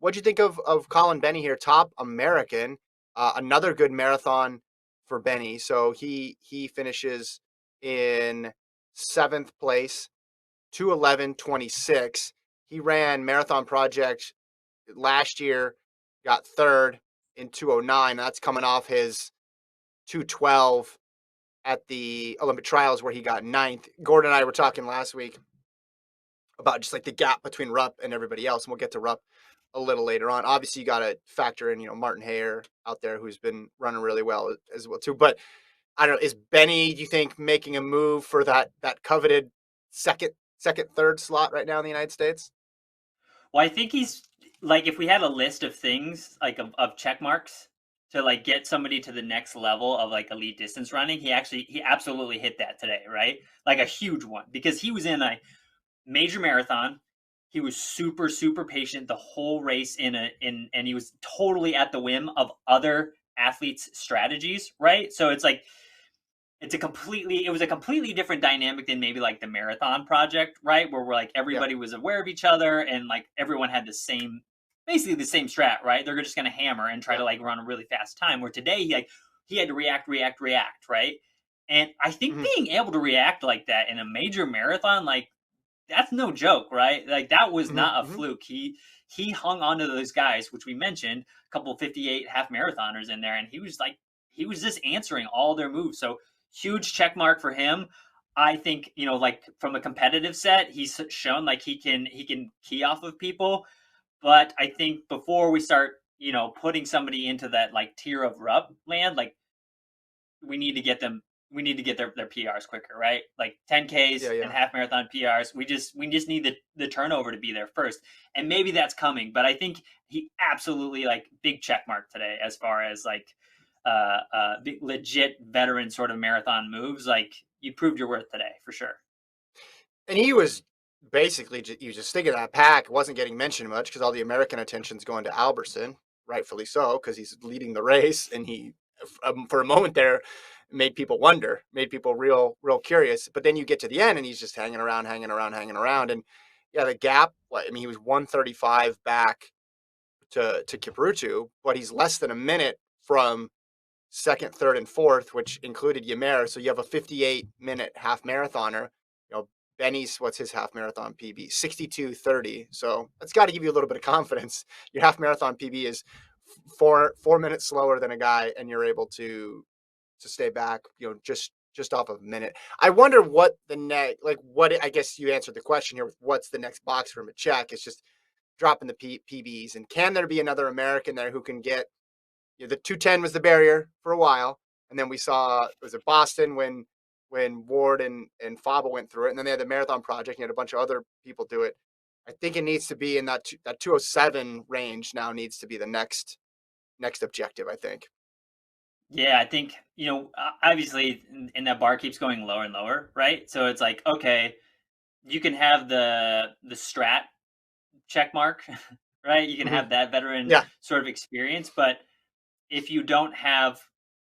what'd you think of Colin Bennie here, top American, another good marathon for Bennie. So he finishes in seventh place, 2:11:26. He ran Marathon Project last year, got third in 2:09. That's coming off his 2:12 at the Olympic trials where he got ninth. Gordon and I were talking last week about just like the gap between Rupp and everybody else. And we'll get to Rupp a little later on. Obviously, you got to factor in, Martin Hayer out there who's been running really well as well too. But I don't know, is Benny, do you think, making a move for that coveted third slot right now in the United States? Well, I think he's like, if we had a list of things like of check marks to like get somebody to the next level of like elite distance running, he absolutely hit that today, right? Like a huge one, because he was in a major marathon. He was super, super patient the whole race and he was totally at the whim of other athletes' strategies, right? So it's like it was a completely different dynamic than maybe like the marathon project, right? Where we're like Yeah. everybody was aware of each other and like everyone had basically the same strat, right? They're just gonna hammer and try Yeah. to like run a really fast time. Where today he had to react, right? And I think Mhm. being able to react like that in a major marathon, like that's no joke, right? Like that was Mhm. not a Mhm. fluke. He hung on to those guys, which we mentioned, a couple 58 half marathoners in there, and he was just answering all their moves. So huge check mark for him. I think, like from a competitive set, he's shown like he can key off of people. But I think before we start, putting somebody into that like tier of rub land, like we need to get them we need to get their PRs quicker, right? Like Yeah. 10Ks and Yeah. half marathon PRs. We just need the turnover to be there first. And maybe that's coming, but I think he absolutely like big check mark today as far as like big, legit veteran sort of marathon moves. Like you proved your worth today for sure. And he was basically he was just sticking that pack. Wasn't getting mentioned much because all the American attention's going to Albertson, rightfully so, because he's leading the race, and he, for a moment there, made people wonder, made people real curious. But then you get to the end, and he's just hanging around, and yeah, the gap. I mean, he was 135 back to Kiprutu, but he's less than a minute from second, third, and fourth, which included Ymer. So you have a 58-minute half marathoner. Benny's, what's his half marathon PB? 62:30. So that's got to give you a little bit of confidence. Your half marathon PB is 4 minutes slower than a guy, and you're able to stay back, just off of a minute. I wonder what the next, like, what I guess you answered the question here with what's the next box for him to check. It's just dropping the PBs, and can there be another American there who can get, the 210 was the barrier for a while, and then we saw, was it Boston when Ward and Faba went through it, and then they had the Marathon Project, and you had a bunch of other people do it. I think it needs to be in that 207 range now, needs to be the next objective, I think. Yeah, I think, obviously, and that bar keeps going lower and lower, right? So it's like, okay, you can have the strat check mark, right? You can Mm-hmm. have that veteran Yeah. sort of experience, but if you don't have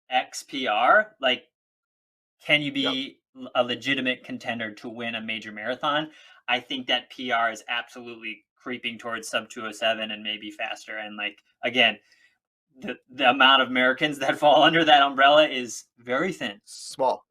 XPR, like, can you Yep. be a legitimate contender to win a major marathon? I think that PR is absolutely creeping towards sub 207 and maybe faster. And like, again, the amount of Americans that fall under that umbrella is very thin. Small.